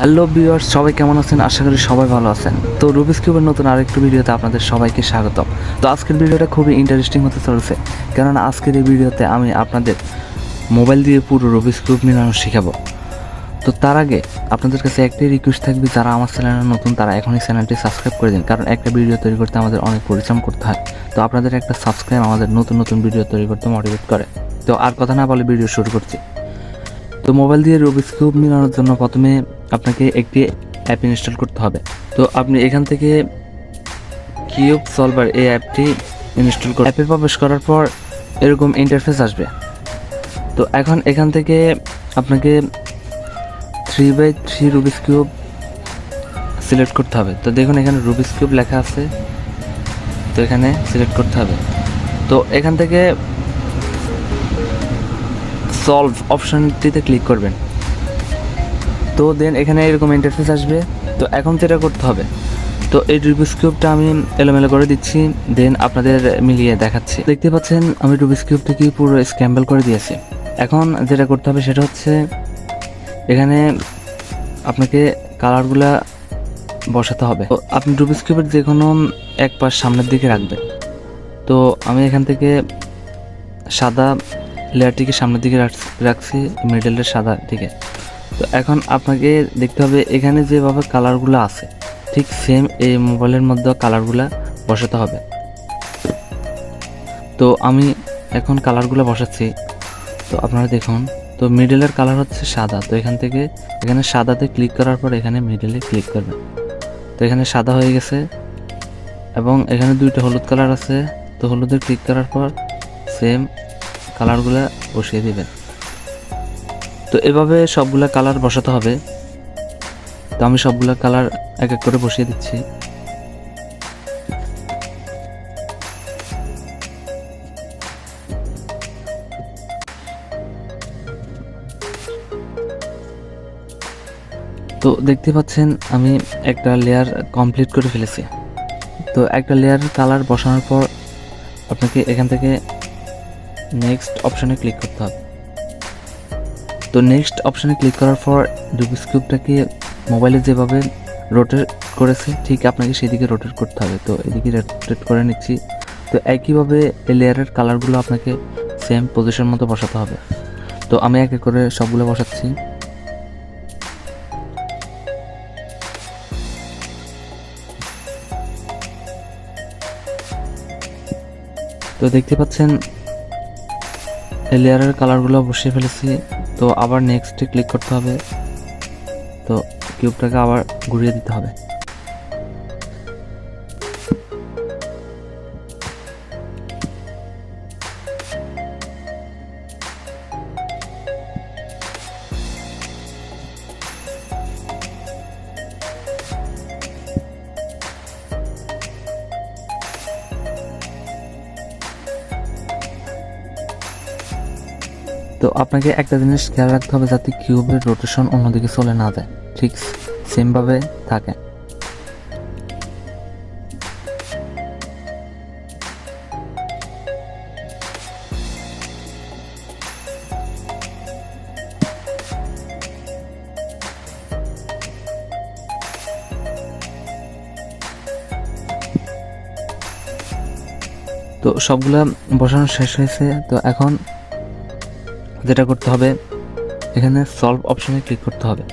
Hello viewers, সবাই কেমন আছেন? আশা করি সবাই ভালো আছেন। তো রুবিক্স কিউবের নতুন আরেকটু ভিডিওতে আপনাদের সবাইকে স্বাগতম। তো আজকের ভিডিওটা খুবই ইন্টারেস্টিং হতে চলেছে, কারণ আজকের এই ভিডিওতে আমি আপনাদের মোবাইল দিয়ে পুরো রুবিক্স কিউব মিলানো শেখাবো। তো তার আগে আপনাদের কাছে একটাই রিকোয়েস্ট থাকবে, যারা আমার চ্যানেলে নতুন তারা এখনই চ্যানেলটি সাবস্ক্রাইব করে দিন, কারণ একটা ভিডিও তৈরি করতে আমাদের অনেক পরিশ্রম করতে হয়। তো আপনাদের একটা সাবস্ক্রাইব আমাদের নতুন নতুন ভিডিও তৈরি করতে মোটিভেট করে। তো আর কথা না বলে ভিডিও শুরু করছি। তো মোবাইল দিয়ে রুবিক্স কিউব মিলানোর জন্য প্রথমে আপনাকে একটি অ্যাপ ইনস্টল করতে হবে। তো আপনি এখান থেকে কিউব সলভার এই অ্যাপটি ইনস্টল করে অ্যাপে প্রবেশ করার পর এরকম ইন্টারফেস আসবে। তো এখন এখান থেকে আপনাকে 3x3 রুবিক্স কিউব সিলেক্ট করতে হবে। তো দেখুন এখানে রুবিক্স কিউব লেখা আছে, তো এখানে সিলেক্ট করতে হবে। তো এখান থেকে সলভ অপশনটিতে ক্লিক করবেন। তো দেন এখানে এরকম ইন্টারফেস আসবে। তো এখন যেটা করতে হবে, তো এই রুবিক্স কিউবটা আমি এলোমেলো করে দিচ্ছি, দেন আপনাদের মিলিয়ে দেখাচ্ছি। দেখতে পাচ্ছেন আমি রুবিক্স কিউবটিকে পুরো স্ক্র্যাম্বল করে দিয়েছি। এখন যেটা করতে হবে সেটা হচ্ছে এখানে আপনাকে কালারগুলা বসাতে হবে। তো আপনি রুবিক্স কিউবের যে কোনো এক পাশ সামনের দিকে রাখবেন। তো আমি এখান থেকে সাদা লেয়ারটিকে সামনের দিকে রাখছি, মিডলের সাদা দিকে। তো এখন আপনাকে দেখতে হবে এখানে যেভাবে কালারগুলো আছে ঠিক সেম এই মোবাইলের মধ্যে কালারগুলো বসাতে হবে। তো আমি এখন কালারগুলো বসাচ্ছি। তো আপনারা দেখুন, তো মিডলের কালার হচ্ছে সাদা। তো এখান থেকে এখানে সাদাতে ক্লিক করার পর এখানে মিডলে ক্লিক করবেন। তো এখানে সাদা হয়ে গেছে এবং এখানে দুইটা হলুদ কালার আছে। তো হলুদে ক্লিক করার পর সেম কালারগুলো বসিয়ে দিবেন। তো এভাবে সবগুলা কালার বসাতে হবে। তো আমি সবগুলা কালার এক এক করে বসিয়ে দিচ্ছি। তো দেখতে পাচ্ছেন আমি একটা লেয়ার কমপ্লিট করে ফেলেছি। তো একটা লেয়ার কালার বসানোর পর আপনাকে এখান থেকে নেক্সট অপশনে ক্লিক করতে হবে। তো নেক্সট অপশনে ক্লিক করার পর রুবিক্স কিউবটাকে মোবাইলে যেভাবে রোটেট করেছে ঠিক আপনাকে সেদিকে রোটেট করতে হবে। তো এদিকে রোটেট করে নিচ্ছি। তো একইভাবে এই লেয়ারের কালারগুলো আপনাকে সেম পজিশন মতো বসাতে হবে। তো আমি এক এক করে সবগুলো বসাচ্ছি। তো দেখতে পাচ্ছেন এই লেয়ারের কালারগুলো বসিয়ে ফেলেছি। তো আবার নেক্সটে ক্লিক করতে হবে। তো কিউবটাকে আবার ঘুরিয়ে দিতে হবে। তো আপনাকে একটা জিনিস খেয়াল রাখতে হবে, যাতে কিউবের রোটেশন অন্যদিকে চলে না যায়, ঠিক সেমভাবে থাকে। তো সবগুলা বসানো শেষ হয়েছে। তো এখন যেটা করতে হবে এখানে সলভ অপশনে ক্লিক করতে হবে।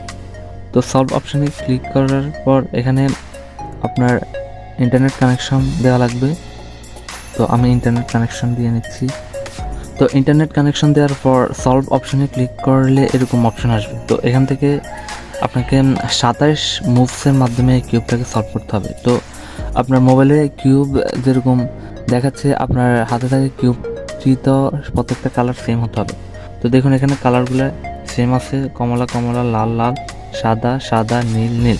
তো সলভ অপশনে ক্লিক করার পর এখানে আপনার ইন্টারনেট কানেকশন দেওয়া লাগবে। তো আমি ইন্টারনেট কানেকশন দিয়ে নিচ্ছি। তো ইন্টারনেট কানেকশন দেওয়ার পর সলভ অপশনে ক্লিক করলে এরকম অপশন আসবে। তো এখান থেকে আপনাকে 27 মুভসের মাধ্যমে কিউবটাকে সলভ করতে হবে। তো আপনার মোবাইলে কিউব যেরকম দেখাচ্ছে আপনার হাতে থাকে কিউবটি, তো প্রত্যেকটা কালার সেম হতে হবে। তো দেখুন এখানে কালারগুলো সেম আছে, কমলা কমলা, লাল লাল, সাদা সাদা, নীল নীল,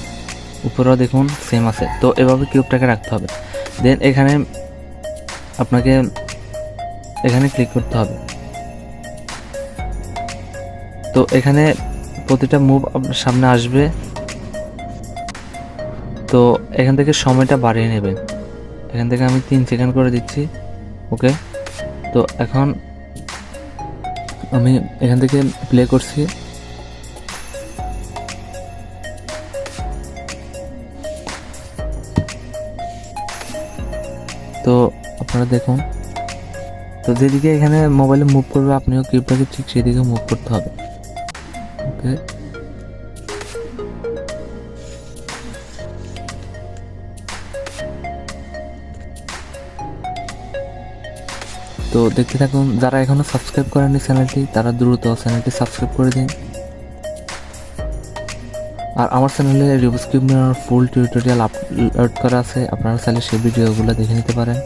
উপরেও দেখুন সেম আছে। তো এভাবে কিউবটাকে রাখতে হবে। দেন এখানে আপনাকে এখানে ক্লিক করতে হবে। তো এখানে প্রতিটা মুভ আপনার সামনে আসবে। তো এখান থেকে সময়টা বাড়িয়ে নেবেন। এখান থেকে আমি 3 সেকেন্ড করে দিচ্ছি। ওকে, তো এখন আমি এখান থেকে প্লে করছি। তো আপনারা দেখুন, তো যেদিকে এখানে মোবাইলে মুভ করবে আপনিও কিউবটাকে ঠিক সেদিকে মুভ করতে হবে। ওকে, তো দেখতে থাকুন। যারা এখনো সাবস্ক্রাইব করেননি চ্যানেলটি, তারা দ্রুত চ্যানেলটি সাবস্ক্রাইব করে দিন। আর আমার চ্যানেলে রুবিক্স কিউব মেলানোর ফুল টিউটোরিয়াল আপলোড করা আছে, আপনারা চাইলে সেই ভিডিওগুলো দেখে নিতে পারেন।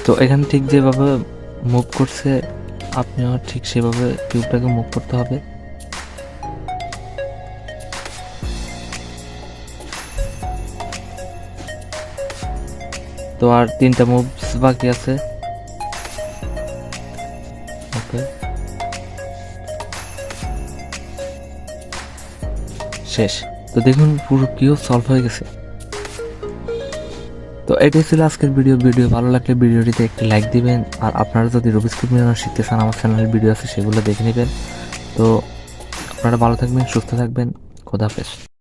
তো এখানে ঠিক যেভাবে মুভ করছে আপনিও ঠিক সেভাবে কিউবটাকে মুভ করতে হবে। তো আর 3টা মুভস বাকি আছে। ওকে, শেষ। তো দেখুন পুরো কিউব সলভ হয়ে গেছে। তো এটাই ছিল আজকের ভিডিও। ভালো লাগলে ভিডিওটিতে একটি লাইক দিবেন। আর আপনারা যদি রুবিক্স কিউব মেলানো শিখতে চান, আমার চ্যানেলের ভিডিও আছে, সেগুলো দেখে নেবেন। তো আপনারা ভালো থাকবেন, সুস্থ থাকবেন। খোদা হাফেজ।